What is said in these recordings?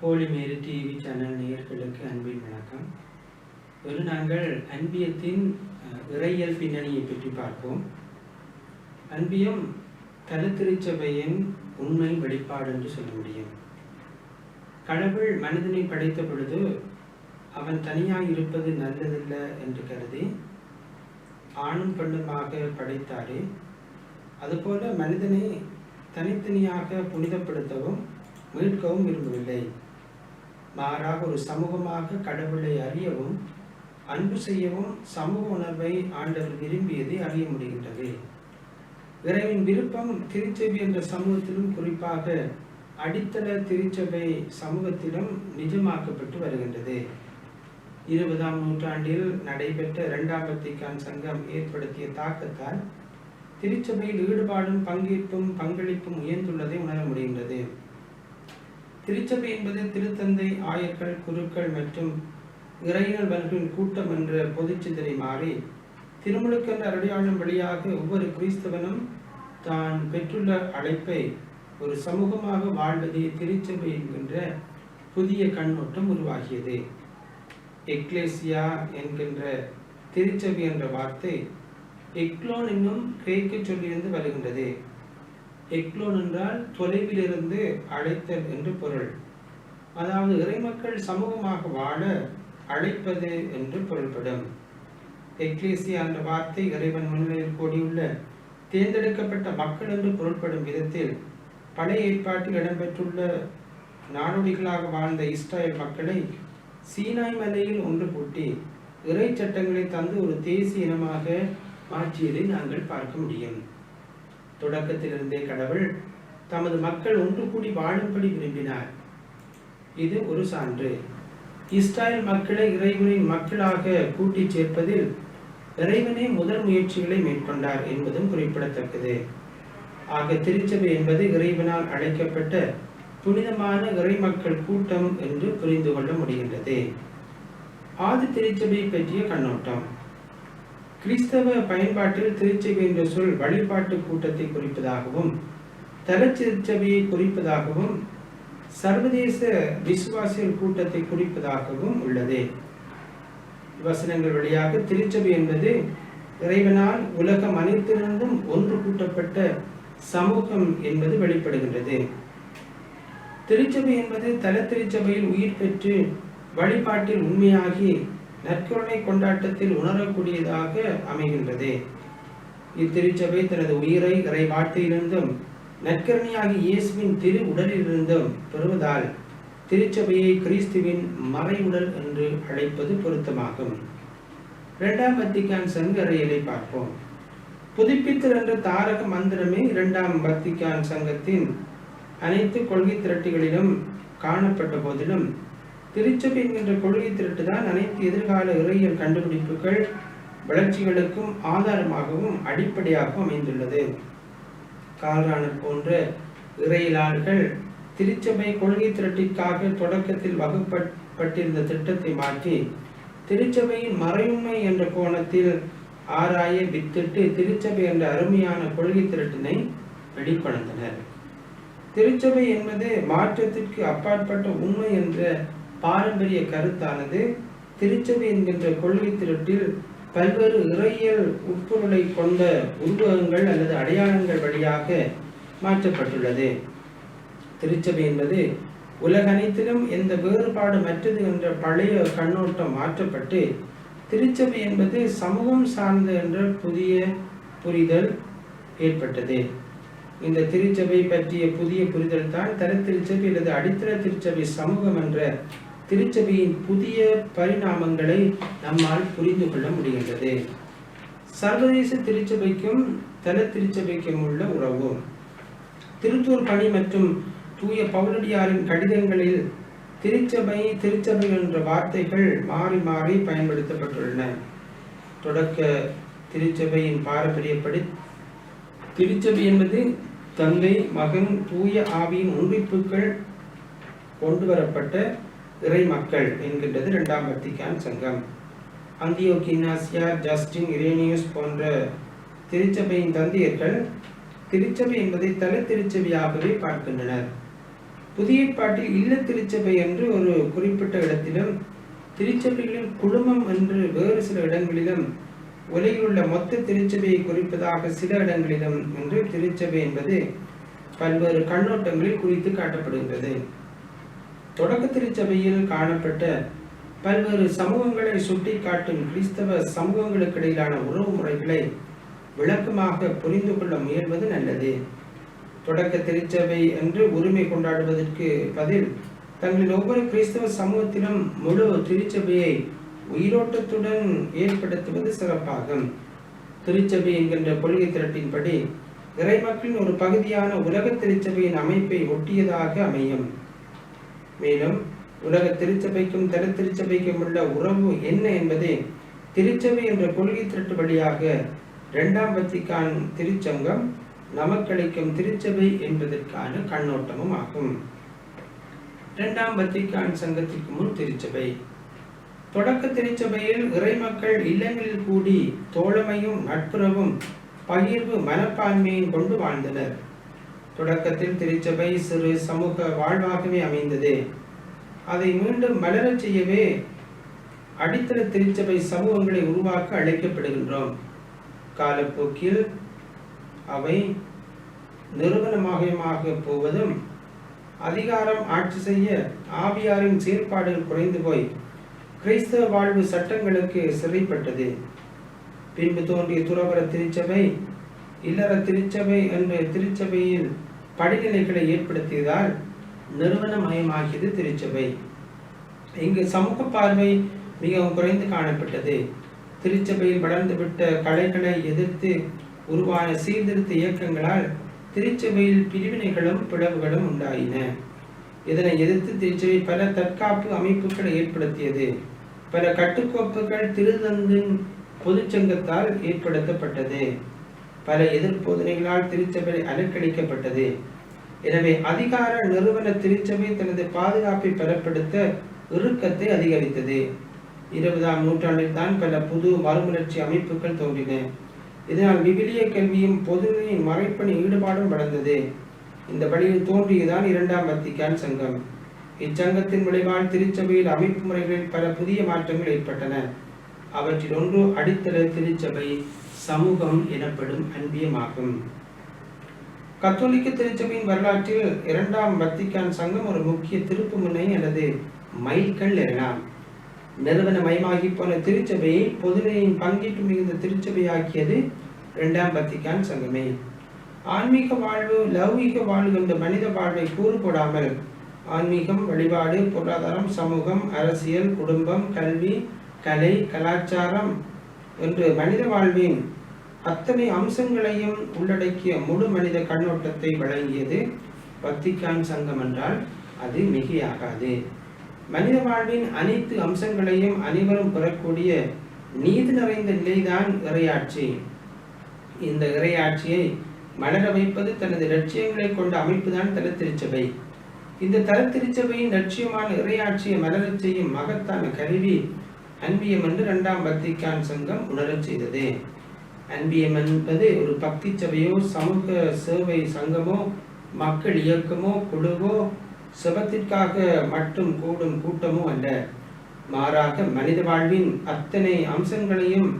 ஹோலி மேரி TV channel நேயர்களுக்கு அன்பின் வணக்கம். ஒரு நாங்கள் அன்பியத்தின் இறையியல் பின்னணியை பற்றி பார்ப்போம். அன்பியம் தலத்திருச்சபையின் உண்மை வெளிப்பாடு என்று சொல்ல முடியும். கடவுள் மனிதனை படைத்த பொழுது அவன் தனியாக இருப்பது நல்லதில்லை என்று கருதி ஆணும் பெண்ணுமாக படைத்தாரே, அதுபோல மனிதனை தனித்தனியாக புனிதப்படுத்தவும் மீட்கவும் விரும்பவில்லை. மாறாக ஒரு சமூகமாக கடவுளை அறியவும் அன்பு செய்யவும் சமூக உணர்வை ஆண்டவர் விரும்பியதை அறிய முடிகின்றது. இறைவன் விருப்பம் திருச்சபை என்ற சமூகத்திலும், குறிப்பாக அடித்தள திருச்சபை சமூகத்திலும் நிஜமாக்கப்பட்டு வருகின்றது. 20ஆம் நூற்றாண்டில் நடைபெற்ற 2ஆம் வத்திக்கான் சங்கம் ஏற்படுத்திய தாக்கத்தால் திருச்சபையில் ஈடுபாடும் பங்கேற்பும் பங்களிப்பும் உயர்ந்துள்ளதை உணர முடிகின்றது. திருச்சபை என்பது திருத்தந்தை, ஆயர்கள், குருக்கள் மற்றும் இறையியல்வர்களின் கூட்டம் என்ற பொது சிந்தனை மாறி திருமுழுக்கென்ற அடையாளம் வழியாக ஒவ்வொரு கிறிஸ்தவனும் தான் பெற்றுள்ள அழைப்பை ஒரு சமூகமாக வாழ்வதே திருச்சபை என்கின்ற புதிய கண்ணோட்டம் உருவாகியது. எக்லேசியா என்கின்ற திருச்சபை என்ற வார்த்தை எக்லோன் என்னும் கிரேக்க சொல்லிலிருந்து வருகின்றது. எக்லோன் என்றால் தொலைவில் இருந்து அழைத்தல் என்று பொருள். அதாவது இறைமக்கள் சமூகமாக வாழ அழைப்பது என்று பொருள்படும். எக்லேசியா என்ற வார்த்தை இறைவன் முன்னிலையில் கூடியுள்ள தேர்ந்தெடுக்கப்பட்ட மக்கள் என்று பொருள்படும் விதத்தில் பழைய ஏற்பாட்டில் இடம்பெற்றுள்ள நாடோடிகளாக வாழ்ந்த இஸ்ரேல் மக்களை சீனாய் மலையில் ஒன்று கூட்டி இறை சட்டங்களை தந்து ஒரு தேசிய இனமாக மாற்றியதை நாங்கள் பார்க்க முடியும். தொடக்கத்திலிருந்தே கடவுள் தமது மக்கள் ஒன்று கூடி வாழும்படி விரும்பினார். இது ஒரு சான்று. இஸ்ரேல் மக்களை இறைவனின் மக்களாக கூட்டி சேர்ப்பதில் இறைவனே முதல் முயற்சிகளை மேற்கொண்டார் என்பதும் குறிப்பிடத்தக்கது. ஆக திருச்சபை என்பது இறைவனால் அழைக்கப்பட்ட புனிதமான இறைமக்கள் கூட்டம் என்று புரிந்து கொள்ள முடிகின்றது. ஆதி திருச்சபை பற்றிய கண்ணோட்டம். கிறிஸ்தவ பயன்பாட்டில் திருச்சபை என்ற சொல் வழிபாட்டு கூட்டத்தை குறிப்பதாகவும் தலச்சிருச்சபையை குறிப்பதாகவும் சர்வதேச விசுவாசியல் கூட்டத்தை குறிப்பதாகவும் உள்ளது. வசனங்கள் வழியாக திருச்சபை என்பது இறைவனால் உலகம் அனைத்திலிருந்தும் ஒன்று கூட்டப்பட்ட சமூகம் என்பது வெளிப்படுகின்றது. திருச்சபை என்பது தல திருச்சபையில் உயிர் பெற்று வழிபாட்டில் உண்மையாகி நற்கருணை கொண்டாட்டத்தில் உணரக்கூடியதாக அமைகின்றது. இத்திருச்சபை தனது உயிரை இறை வார்த்தையிலிருந்தும் நற்கருணையாகி இயேசுவின் திரு உடலிலிருந்தும் பெறுவதால் திருச்சபையை கிறிஸ்துவின் மறை உடல் என்று அழைப்பது பொருத்தமாகும். 2ஆம் வத்திக்கான் சங்க அறையலை பார்ப்போம். புதுப்பித்தல் என்ற தாரக மந்திரமே 2ஆம் வத்திக்கான் சங்கத்தின் அனைத்து கொள்கை திரட்டுகளிலும் காணப்பட்ட போதிலும் திருச்சபை என்கின்ற கொள்கை திரட்டு தான் அனைத்து எதிர்கால இறையியல் கண்டுபிடிப்புகள் வளர்ச்சிகளுக்கும் ஆதாரமாகவும் அடிப்படையாகவும் அமைந்துள்ளது. கால்ரானர் போன்ற இறையியலாளர்கள் திருச்சபை கொள்கை திரட்டிற்காக தொடக்கத்தில் வகுப்பட்டிருந்த திட்டத்தை மாற்றி திருச்சபையின் மறையுண்மை என்ற கோணத்தில் ஆராய வித்திட்டு திருச்சபை என்ற அருமையான கொள்கை திரட்டினை வெளிக்கொணர்ந்தனர். திருச்சபை என்பது மாற்றத்திற்கு அப்பாற்பட்ட உண்மை என்ற பாரம்பரிய கருத்தானது திருச்சபை என்கின்ற கொள்கை திரட்டில் பல்வேறு இறையியல் உட்பொருளை கொண்ட உருவகங்கள் அல்லது அடையாளங்கள் வழியாக மாற்றப்பட்டுள்ளது. திருச்சபை என்பது உலக அனைத்திலும் எந்த வேறுபாடு மற்றது என்ற பழைய கண்ணோட்டம் மாற்றப்பட்டு திருச்சபை என்பது சமூகம் சார்ந்த என்ற புதிய புரிதல் ஏற்பட்டது. இந்த திருச்சபை பற்றிய புதிய புரிதல் தான் தர திருச்சபை அல்லது அடித்தள திருச்சபை சமூகம் என்ற திருச்சபையின் புதிய பரிணாமங்களை நம்மால் புரிந்து கொள்ள முடிகின்றது. சர்வதேச திருச்சபைக்கும் தல திருச்சபைக்கும் உள்ள உறவு. திருத்தூர் பணி மற்றும் தூய பவுலடியாரின் கடிதங்களில் திருச்சபை திருச்சபை என்ற வார்த்தைகள் மாறி மாறி பயன்படுத்தப்பட்டுள்ளன. தொடக்க திருச்சபையின் பாரம்பரியப்படி திருச்சபை என்பது தந்தை, மகன், தூய ஆவியின் ஒன்றிப்புகள் கொண்டு வரப்பட்ட இறை மக்கள் என்கின்றது 2ஆம் வத்திக்கான் சங்கம். அந்தியோக்கு, இக்னாசியா, ஜஸ்டின், இரேனியஸ் போன்ற திருச்சபையின் தந்தையர்கள் திருச்சபை என்பதை தல திருச்சபையாகவே பார்க்கின்றனர். புதிய ஏற்பாட்டில் இல்ல திருச்சபை என்று ஒரு குறிப்பிட்ட இடத்திலும், திருச்சபைகளின் குழுமம் என்று வேறு சில இடங்களிலும், உலகில் உள்ள மொத்த திருச்சபையை குறிப்பதாக சில இடங்களிலும் என்று திருச்சபை என்பது பல்வேறு கண்ணோட்டங்களில் குறித்து காட்டப்படுகின்றது. தொடக்க திருச்சபையில் காணப்பட்ட பல்வேறு சமூகங்களை சுட்டி காட்டும் கிறிஸ்தவ சமூகங்களுக்கு இடையிலான உறவு முறைகளை விளக்கமாக புரிந்து கொள்ள முயல்வது நல்லது. தொடக்க திருச்சபை என்று உரிமை கொண்டாடுவதற்கு பதில் தங்களின் ஒவ்வொரு கிறிஸ்தவ சமூகத்திலும் முழு திருச்சபையை உயிரோட்டத்துடன் ஏற்படுத்துவது சிறப்பாகும். திருச்சபை என்கின்ற கொள்கை திரட்டின்படி இறை மக்களின் ஒரு பகுதியான உலக திருச்சபையின் அமைப்பை ஒட்டியதாக அமையும். மேலும் உலக திருச்சபைக்கும் தர திருச்சபைக்கும் உள்ள உறவு என்ன என்பதை திருச்சபை என்ற கொள்கை திரட்டு வழியாக இரண்டாம் வத்திக்கான் திருச்சங்கம் நமக்களிக்கும் திருச்சபை என்பதற்கான கண்ணோட்டமும் ஆகும். இரண்டாம் வத்திக்கான் சங்கத்திற்கு முன் திருச்சபை. தொடக்க திருச்சபையில் இறை மக்கள் இல்லங்களில் கூடி தோழமையும் நட்புறவும் பகிர்வு மனப்பான்மையும் கொண்டு வாழ்ந்தனர். தொடக்கத்தில் திருச்சபை சிறு சமூக வாழ்வாகவே அமைந்தது. அதை மீண்டும் மலரச் செய்யவே அடித்தள திருச்சபை சமூகங்களை உருவாக்க அழைக்கப்படுகின்றோம். காலப்போக்கில் அவை நிறுவனமாக போவதும் அதிகாரம் ஆட்சி செய்ய ஆவியாரின் செயற்பாடுகள் குறைந்து போய் கிறிஸ்தவ வாழ்வு சட்டங்களுக்கு சிறைப்பட்டது. பின்பு தோன்றிய துறவர திருச்சபை, இல்லற திருச்சபை என்ற திருச்சபையில் படிநிலைகளை ஏற்படுத்தியதால் நிறுவனமயமாகியது திருச்சபை. இங்கு சமூக பார்வை மிகவும் குறைந்து காணப்பட்டது. திருச்சபையில் வளர்ந்துவிட்ட கலைகளை எதிர்த்து உருவான சீர்திருத்த இயக்கங்களால் திருச்சபையில் பிரிவினைகளும் பிளவுகளும் உண்டாயின. இதனை எதிர்த்து திருச்சபை பல தற்காப்பு அமைப்புகளை ஏற்படுத்தியது. பல கட்டுக்கோப்புகள் திருத்தந்தின் பொதுச்சங்கத்தால் ஏற்படுத்தப்பட்டது. பல எதிர்போதனைகளால் திருச்சபை அலக்கழிக்கப்பட்டது. எனவே அதிகார நிறுவன திருச்சபை தனது பாதுகாப்பை பலப்படுத்த இறுக்கத்தை அதிகரித்தது. 20ஆம் நூற்றாண்டில் தான் பல புது மறுமலர்ச்சி அமைப்புகள் தோன்றின. இதனால் விவிலிய கல்வியும் பொதுநிலையின் மறைப்பணி ஈடுபாடும் வளர்ந்தது. இந்த வழியில் தோன்றியதான் இரண்டாம் வத்திக்கான் சங்கம். இச்சங்கத்தின் விளைவால் திருச்சபையில் அமைப்பு முறைகளில் பல புதிய மாற்றங்கள் ஏற்பட்டன. அவற்றில் ஒன்று அடித்தள திருச்சபை சமூகம் எனப்படும் அன்பியமாகும். கத்தோலிக்க திருச்சபையின் வரலாற்றில் இரண்டாம் வத்திக்கான் சங்கம் ஒரு முக்கிய திருப்பு முனை அல்லது மைல்கல் எனலாம். நிறுவனமயமாகி போன திருச்சபையை பொதுநிலையின் பங்கீட்டு மிகுந்த திருச்சபையாக்கியது இரண்டாம் வத்திக்கான் சங்கமே. ஆன்மீக வாழ்வு, லௌகீக வாழ்வு என்ற மனித வாழ்வை கூறு போடாமல் ஆன்மீகம், வழிபாடு, பொருளாதாரம், சமூகம், அரசியல், குடும்பம், கல்வி, கலை, கலாச்சாரம் என்று மனித வாழ்வின் அத்தனை அம்சங்களையும் உள்ளடக்கிய முழு மனித கண்ணோட்டத்தை வழங்கியது வத்திக்கான் சங்கம் என்றால் அது மிகையாகாது. மனித வாழ்வின் அனைத்து அம்சங்களையும் அனைவரும் பெறக்கூடிய நீதி நிறைந்த நிலைதான் இறையாட்சி. இந்த இறையாட்சியை மலர வைப்பது தனது லட்சியங்களை கொண்ட அமைப்புதான் தல திருச்சபை. இந்த தல திருச்சபையின் லட்சியமான இறையாட்சியை மலரச் செய்யும் மகத்தான கருவி அன்பியம் என்று இரண்டாம் வத்திக்கான் சங்கம் உணரச் செய்தது. அன்பியம் என்பது ஒரு பக்தி சபையோ, சமூக சேவை சங்கமோ, மக்கள் இயக்கமோ, குழுவோ, செபத்திற்காக மட்டும் கூடும் கூட்டமோ அல்ல. மாறாக மனித வாழ்வின் அத்தனை அம்சங்களையும்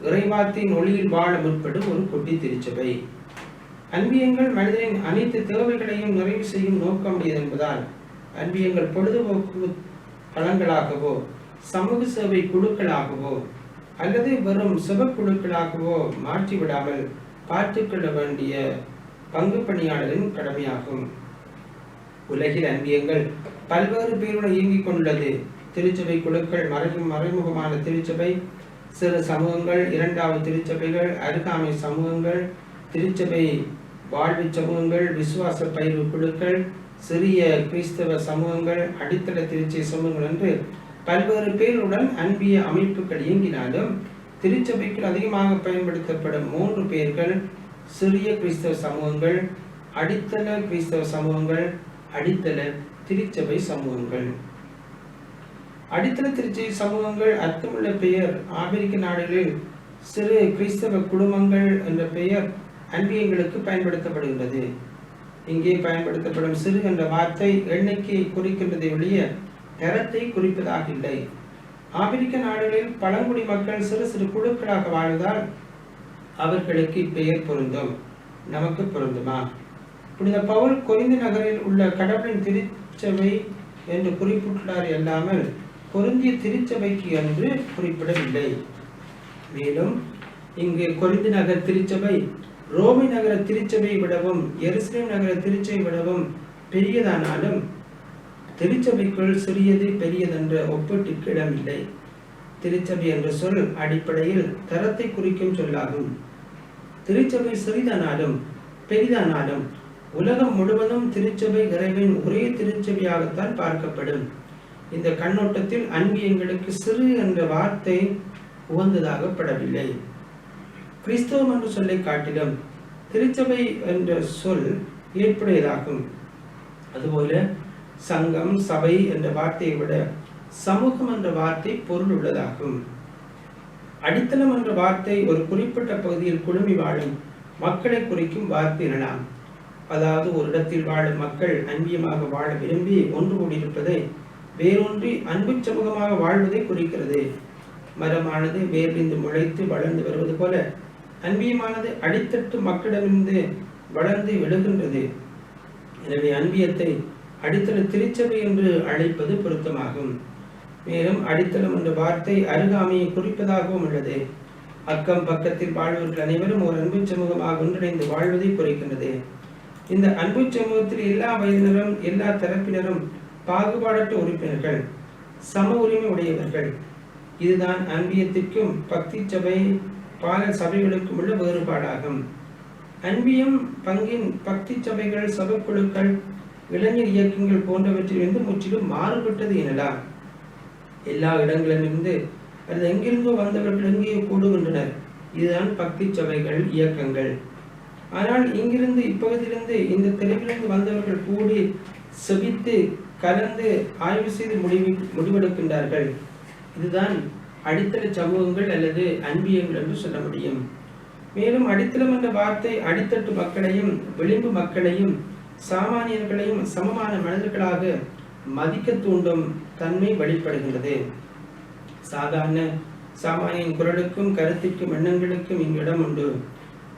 இறைவாத்தின் ஒளியில் வாழ முற்படும் ஒரு குட்டி திருச்சபை. அன்பியங்கள் மனிதனின் அனைத்து தேவைகளையும் நிறைவு செய்யும் நோக்கம் உடையது என்பதால் அன்பியங்கள் பொழுதுபோக்கு களங்களாகவோ, சமூக சேவை குழுக்களாகவோ அல்லது வெறும் செபக்குழுக்களாகவோ மாற்றிவிடாமல் பார்த்துக்கொள்ள வேண்டிய பங்கு பணியாளரின் கடமையாகும். உலகில் அன்பியங்கள் பல்வேறு பேருடன் இயங்கிக் கொண்டுள்ளது. திருச்சபை குழுக்கள், மறைமுகமான திருச்சபை, சிறு சமூகங்கள், இரண்டாவது திருச்சபைகள், அருகாமை சமூகங்கள், திருச்சபை வாழ்வு சமூகங்கள், விசுவாச பயிர்வு குழுக்கள், சிறிய கிறிஸ்தவ சமூகங்கள், அடித்தள திருச்சபை சமூகங்கள் என்று பல்வேறு பேருடன் அன்பிய அமைப்புகள் இயங்கினாலும் திருச்சபைக்கு அதிகமாக பயன்படுத்தப்படும் 3 பெயர்கள் சிறிய கிறிஸ்தவ சமூகங்கள், அடித்தள கிறிஸ்தவ சமூகங்கள், அடித்தள திருச்சபை சமூகங்கள். அடித்தள திருச்சபை சமூகங்கள் அர்த்தமுள்ள பெயர் ஆப்பிரிக்க நாடுகளில் சிறு கிறிஸ்தவ குடும்பங்கள் என்ற பெயர் அன்பியங்களுக்கு பயன்படுத்தப்படுகிறது. இங்கே பயன்படுத்தப்படும் சிறு என்ற வார்த்தை எண்ணிக்கையை குறிக்கின்றதை ஒழிய தரத்தை குறிப்பதாக இல்லை. ஆப்பிரிக்க நாடுகளில் பழங்குடி மக்கள் சிறு சிறு குழுக்களாக வாழ்வதால் அவர்களுக்கு இப்பெயர் பொருந்தும். நமக்கு பொருந்துமா? புனித பவுல் கொரிந்து நகரில் உள்ள கடவுளின் திருச்சபை என்று குறிப்பிட்டுள்ளார் அல்லாமல் கொரிந்திய திருச்சபைக்கு என்று குறிப்பிடவில்லை. மேலும் இங்கு கொரிந்து நகர் திருச்சபை ரோமை நகர திருச்சபை விடவும் எருசலேம் நகர திருச்சபை விடவும் பெரியதானாலும் திருச்சபைக்குள் சிறியது பெரியதென்ற ஒப்பீட்டுக்கு இடமில்லை. திருச்சபை என்ற சொல் அடிப்படையில் தரத்தை குறிக்கும் சொல்லாகும். திருச்சபை சிறிதானாலும் பெரிதானாலும் உலகம் முழுவதும் திருச்சபை இறைவன் ஒரே திருச்சபையாகத்தான் பார்க்கப்படும். இந்த கண்ணோட்டத்தில் அன்பியங்களுக்கு சிறு என்ற வார்த்தை உகந்ததாகப்படவில்லை. கிறிஸ்தவம் என்ற சொல்லை காட்டிலும் திருச்சபை என்ற சொல் ஏற்புடையதாகும். அதுபோல சங்கம் சபை என்ற வார்த்தையை விட சமூகம் என்ற வார்த்தை பொருள் உள்ளதாகும். அடித்தளம் என்ற வார்த்தை ஒரு குறிப்பிட்ட பகுதியில் குழுமி வாழும் மக்களை குறிக்கும் வார்த்தை எனலாம். அதாவது ஒரு இடத்தில் வாழும் மக்கள் அன்பியமாக வாழ விரும்பி ஒன்று கூடியிருப்பதை வேரூன்றி அன்பு சமூகமாக வாழ்வதை குறிக்கிறது. மரமானது வேரிலிருந்து முளைத்து வளர்ந்து வருவது போல அன்பியமானது அடித்தட்டு மக்களிடமிருந்து வளர்ந்து விழுகின்றது. எனவே அன்பியத்தை அடித்தள திருச்சபை என்று அழைப்பது பொருத்தமாகும். மேலும் அடித்தளம் என்ற வார்த்தை அருகாமையை குறிப்பதாகவும் உள்ளது. அக்கம் பக்கத்தில் வாழ்வர்கள் அனைவரும் ஒரு அன்பு சமூகமாக ஒன்றிணைந்து வாழ்வதை குறைக்கின்றது. இந்த அன்பு சமூகத்தில் எல்லா வயதினரும் எல்லா தரப்பினரும் பாகுபாடற்ற உறுப்பினர்கள், சம உரிமை உடையவர்கள். இதுதான் அன்பியத்திற்கும் பக்தி சபை பால சபைகளுக்கும் உள்ள வேறுபாடாகும். அன்பியம் பங்கின் பக்தி சபைகள், சபைக்குழுக்கள், இளைஞர் இயக்கங்கள் போன்றவற்றிலிருந்து முற்றிலும் மாறுபட்டது எனலாம். எல்லா இடங்களிலிருந்து அல்லது எங்கிருந்தோ வந்தவர்கள் எங்கேயோ கூடுகின்றனர். இதுதான் பக்தி சபைகள், இயக்கங்கள். ஆனால் இங்கிருந்து இப்பகுதியிலிருந்து இந்த தெருவிலிருந்து வந்தவர்கள் கூடி செபித்து கலந்து ஆய்வு செய்து முடிவெடுக்கின்றார்கள். இதுதான் அடித்தள சமூகங்கள் அல்லது அன்பியங்கள் என்று சொல்ல முடியும். மேலும் அடித்தளம் என்ற வார்த்தை அடித்தட்டு மக்களையும் விளிம்பு மக்களையும் சாமானியர்களையும் சமமான மனிதர்களாக மதிக்க தூண்டும் தன்மை வெளிப்படுகின்றது. சாமானியின் குரலுக்கும் கருத்திற்கும் எண்ணங்களுக்கும் இங்கு இடம் உண்டு.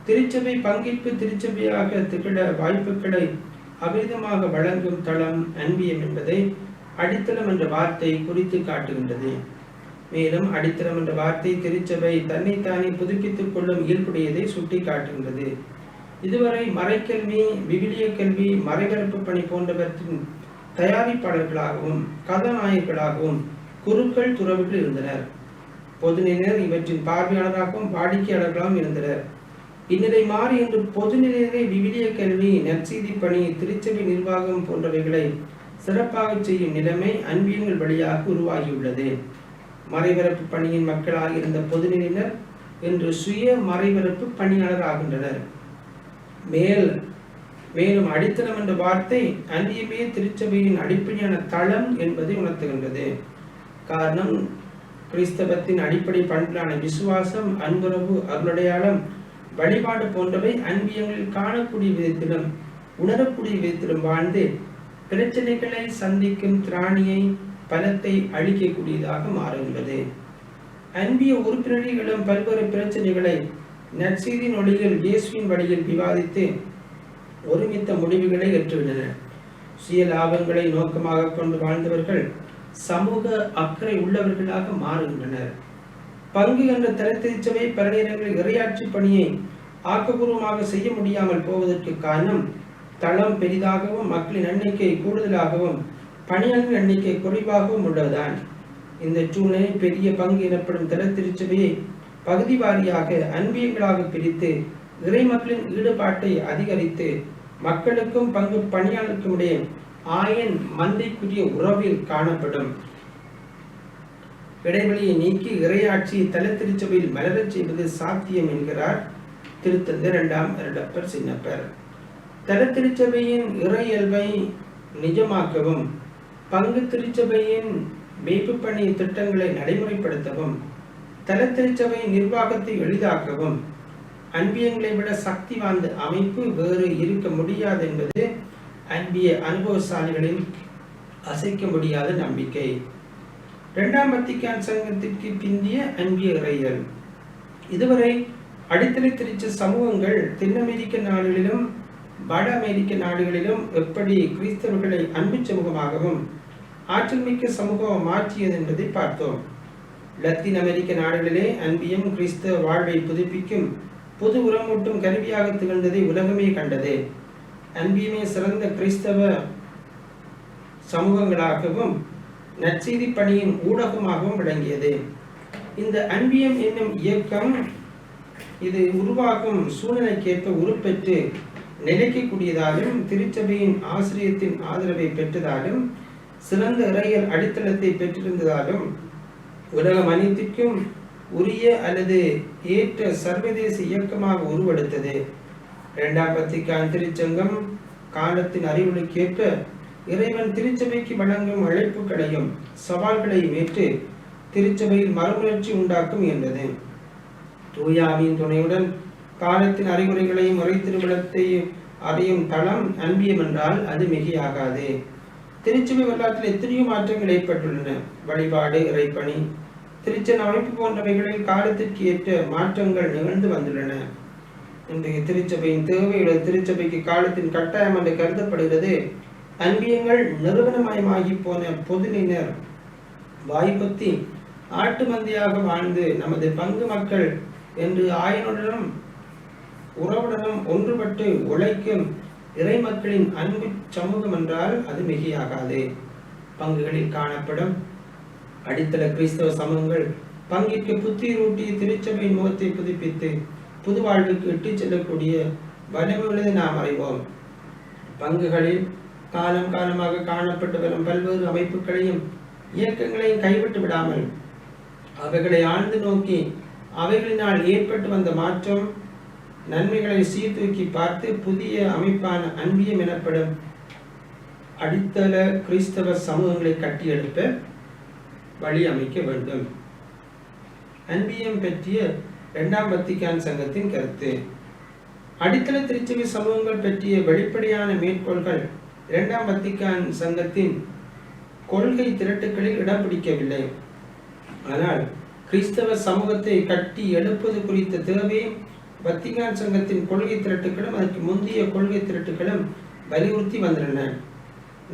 திருச்சபை பங்கிற்கு திருச்சபையாக திகழ வாய்ப்புகளை அபரிதமாக வழங்கும் தளம் அன்பியம் என்பதை அடித்தளம் என்ற வார்த்தை குறித்து காட்டுகின்றது. மேலும் அடித்தளம் என்ற வார்த்தை திருச்சபை தன்னைத்தானே புதுப்பித்துக் கொள்ளும் இயல்புடையதை சுட்டி காட்டுகின்றது. இதுவரை மறைக்கல்வி, விவிலிய கல்வி, மறைபரப்பு பணி போன்றவற்றின் தயாரிப்பாளர்களாகவும் கதாநாயகர்களாகவும் குருக்கள் துறவுகள் இருந்தனர். பொதுநிலையினர் இவற்றின் பார்வையாளராகவும் வாடிக்கையாளர்களாகவும் இருந்தனர். இந்நிலை மாறி இன்று பொதுநிலையினரை விவிலிய கல்வி, நற்செய்தி பணி, திருச்சபை நிர்வாகம் போன்றவைகளை சிறப்பாக செய்யும் நிலைமை அன்பியங்கள் வழியாக உருவாகியுள்ளது. மறைபரப்பு பணியின் மக்களாக இருந்த பொதுநிலையினர் இன்று சுய மறைபரப்பு பணியாளர் ஆகின்றனர். மேலும் அடித்தளம் என்ற வார்த்தை அன்பியமே திருச்சபையின் அடிப்படையான தளம் என்பதை உணர்த்துகின்றது. காரணம், கிறிஸ்தவத்தின் அடிப்படை பண்புகளான விசுவாசம், அன்புறவு, அருளடையாளம், வழிபாடு போன்றவை அன்பியங்களில் காணக்கூடிய விதத்திலும் உணரக்கூடிய விதத்திலும் வாழ்ந்து பிரச்சனைகளை சந்திக்கும் திராணியை, பலத்தை அளிக்கக்கூடியதாக மாறுகின்றது. அன்பிய உறுப்பினர்களும் பல்வேறு பிரச்சனைகளை நற்செய்தியின் ஒளியில் இயேசுவின் வழியில் விவாதித்து ஒருமித்த முடிவுகளை ஏற்றுள்ளனர். சுய லாபங்களை நோக்கமாக கொண்டு வாழ்ந்தவர்கள் சமூக அக்கறை உள்ளவர்களாக மாறுகின்றனர். பங்கு என்ற தரத்திற்சபை பல நேரங்களில் இறையாட்சி பணியை ஆக்கப்பூர்வமாக செய்ய முடியாமல் போவதற்கு காரணம், தளம் பெரிதாகவும் மக்களின் எண்ணிக்கை கூடுதலாகவும் பணியாளர்கள் எண்ணிக்கை குறைவாகவும் உள்ளதுதான். இந்த சூழ்நிலை பெரிய பங்கு எனப்படும் தரத்திற்சபையை பகுதி வாரியாக அன்பியங்களாக பிரித்து இறை மக்களின் ஈடுபாட்டை அதிகரித்து மக்களுக்கும் பங்கு பணியாளருக்கும் இடையே ஆயன் மந்தைக்குரிய உறவில் காணப்படும் இடைவெளியை நீக்கி இறையாட்சி தலத்திருச்சபையில் மலரச் செய்வது சாத்தியம் என்கிறார் திருத்தந்தை 2ஆம் எரடப்பர் சின்னப்பர். தலத்திருச்சபையின் இறையல்பை நிஜமாக்கவும், பங்கு திருச்சபையின் மேய்ப்பு பணி திட்டங்களை நடைமுறைப்படுத்தவும், தலத்திருச்சபையின் நிர்வாகத்தை எளிதாக்கவும், அன்பியங்களை விட சக்தி வாய்ந்த அமைப்பு வேறு இருக்க முடியாது என்பது அன்பிய அனுபவசாலிகளின் அசைக்க முடியாத நம்பிக்கை. இரண்டாம் வத்திக்கான் சங்கத்திற்கு பிந்திய அன்பிய இறையியல். இதுவரை அடித்தளை திருச்ச சமூகங்கள் தென் அமெரிக்க நாடுகளிலும் வட அமெரிக்க நாடுகளிலும் எப்படி கிறிஸ்தவர்களை அன்பு சமூகமாகவும் ஆற்றல் மிக்க சமூகம் மாற்றியது என்பதை பார்த்தோம். லத்தீன் அமெரிக்க நாடுகளிலே அன்பியம் கிறிஸ்தவ வாழ்வை புதுப்பிக்கும் புது உரமூட்டும் கருவியாக திகழ்ந்ததை உலகமே கண்டது. அன்பியமே சிறந்த கிறிஸ்தவ சமூகங்களாகவும் நற்செய்தி பணியின் ஊடகமாகவும் விளங்கியது. இந்த அன்பியம் என்னும் இயக்கம் இது உருவாகும் சூழ்நிலைக்கேற்ப உருப்பெற்று நிலைக்கக்கூடியதாலும் திருச்சபையின் ஆசிரியத்தின் ஆதரவை பெற்றதாலும் சிறந்த இறையியல் அடித்தளத்தை பெற்றிருந்ததாலும் உலகம் அனைத்திற்கும் உரிய அல்லது ஏற்ற சர்வதேச இயக்கமாக உருவெடுத்தது. இரண்டாம் வத்திக்கான் திருச்சங்கம் காலத்தின் அறிவுரைக்கேற்ப இறைவன் திருச்சபைக்கு வழங்கும் அழைப்புகளையும் சவால்களையும் ஏற்று திருச்சபையில் மறுமலர்ச்சி உண்டாக்கும் என்றது. தூயாவின் துணையுடன் காலத்தின் அறிவுரைகளையும் முறை திருவிழத்தையும் அறியும் தளம் அன்பியம் என்றால் அது மிகையாகாது. திருச்சபை வரலாற்றில் எத்தனையோ மாற்றங்கள் ஏற்பட்டுள்ளன. வழிபாடு, இறைப்பணி, திருச்சன் அமைப்பு போன்றவைகளில் காலத்திற்கு ஏற்ற மாற்றங்கள் நிகழ்ந்து வந்துள்ளன. இன்றைய திருச்சபையின் தேவையுள்ள திருச்சபைக்கு காலத்தின் கட்டாயம் என்று கருதப்படுகிறது. அன்பியங்கள் நிறுவனமயமாகி போன பொதுநினர் வாய்ப்பத்தி ஆட்டு மந்தியாக வாழ்ந்து நமது பங்கு மக்கள் என்று ஆயனுடனும் உறவுடனும் ஒன்றுபட்டு உழைக்கும் இறை மக்களின் அன்பு சமூகம் என்றால் அது மிகையாகாது. பங்குகளில் காணப்படும் அடித்தள கிறிஸ்தவ சமூகங்கள் பங்கிற்கு புத்துயிரூட்டி திருச்சபையின் முகத்தை புதுப்பித்து புது வாழ்வுக்கு இட்டுச் செல்லக்கூடிய வலிமை உள்ளதை நாம் அறிவோம். பங்குகளில் காலம் காலமாக காணப்பட்டு வரும் பல்வேறு அமைப்புகளையும் இயக்கங்களையும் கைவிட்டு விடாமல் அவைகளை ஆழ்ந்து நோக்கி அவைகளினால் ஏற்பட்டு வந்த மாற்றம் நன்மைகளை சீர்தூக்கி பார்த்து புதிய அமைப்பான அன்பியம் எனப்படும் அடித்தள கிறிஸ்தவ சமூகங்களை கட்டியெழுப்ப வழி அமைக்க வேண்டும். அன்பியம் பற்றிய இரண்டாம் வத்திக்கான் சங்கத்தின் கருத்து. அடித்தள திருச்சபை சமூகங்கள் பற்றிய வெளிப்படையான மேற்கோள்கள் இரண்டாம் வத்திக்கான் சங்கத்தின் கொள்கை திரட்டுகளில் இடம் பிடிக்கவில்லை. ஆனால் கிறிஸ்தவ சமூகத்தை கட்டி எழுப்பது குறித்த தேவை வத்திக்கான் சங்கத்தின் கொள்கை திரட்டுகளும் அதற்கு முந்தைய கொள்கை திரட்டுகளும் வலியுறுத்தி வந்துள்ளன.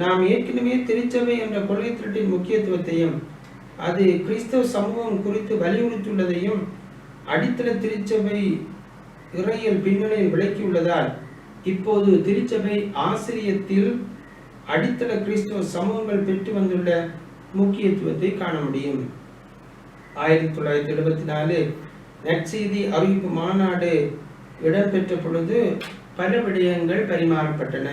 நாம் ஏற்கனவே திருச்சபை என்ற கொள்கை திரட்டின் முக்கியத்துவத்தையும் அது கிறிஸ்தவ சமூகம் குறித்து வலியுறுத்தியுள்ளதையும் அடித்தள திருச்சபை இறையியல் பின்னணியில் விளக்கியுள்ளதால் இப்போது திருச்சபை ஆசிரியத்தில் அடித்தள கிறிஸ்தவ சமூகங்கள் பெற்று வந்துள்ள முக்கியத்துவத்தை காண முடியும். 1974 நற்செய்தி அறிவிப்பு மாநாடு இடம்பெற்ற பொழுது பல விடயங்கள் பரிமாறப்பட்டன.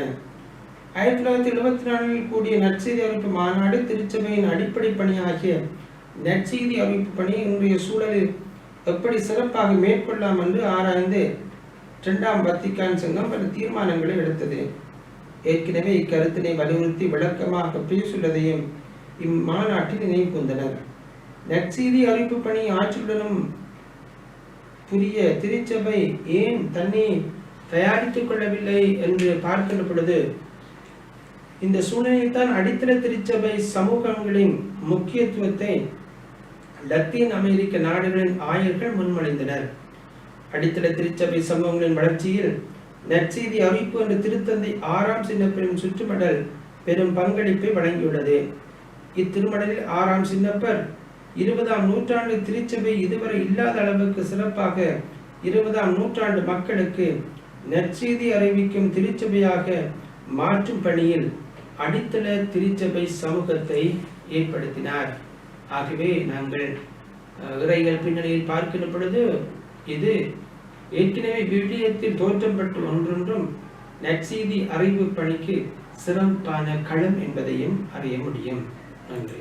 1974 கூடிய நற்செய்தி அறிவிப்பு மாநாடு திருச்சபையின் அடிப்படை பணியாகிய நற்செய்தி அறிவிப்பு பணி இன்றைய சூழலில் எப்படி சிறப்பாக மேற்கொள்ளலாம் என்று ஆராய்ந்து இரண்டாம் வத்திக்கான் சங்கம் பல தீர்மானங்களை எடுத்தது. ஏற்கனவே இக்கருத்தினை வலியுறுத்தி விளக்கமாக பேசுள்ளதையும் இம்மாநாட்டில் நினைவு கூர்ந்தனர். நற்செய்தி அறிவிப்பு பணி ஆட்சியுடனும் புரிய திருச்சபை ஏன் தன்னை தயாரித்துக் கொள்ளவில்லை என்று பார்க்கின்ற பொழுது இந்த சூழ்நிலையில் தான் அடித்தள திருச்சபை சமூகங்களின் முக்கியத்துவத்தை லத்தீன் அமெரிக்க நாடுகளின் ஆயர்கள் முன்மொழிந்தனர். அடித்தள திருச்சபை சமூகங்களின் வளர்ச்சியில் நற்செய்தி அறிவிப்பு என்ற திருத்தந்தை 6ஆம் சின்னப்பரின் சுற்றுமடல் பெரும் பங்களிப்பை வழங்கியுள்ளது. இத்திருமடலில் 6ஆம் சின்னப்பர் 20ஆம் நூற்றாண்டு திருச்சபை இதுவரை இல்லாத அளவுக்கு சிறப்பாக 20ஆம் நூற்றாண்டு மக்களுக்கு நற்செய்தி அறிவிக்கும் திருச்சபையாக மாற்றும் பணியில் அடித்தள திருச்சபை சமூகத்தை ஏற்படுத்தினார். ஆகவே நாங்கள் இறையியல் பின்னணியில் பார்க்கின்ற பொழுது இது ஏற்கனவே விவிலியத்தில் தோற்றம் பெற்ற ஒன்றொன்றும் நற்செய்தி அறிவு பணிக்கு சிறப்பான களம் என்பதையும் அறிய முடியும். நன்றி.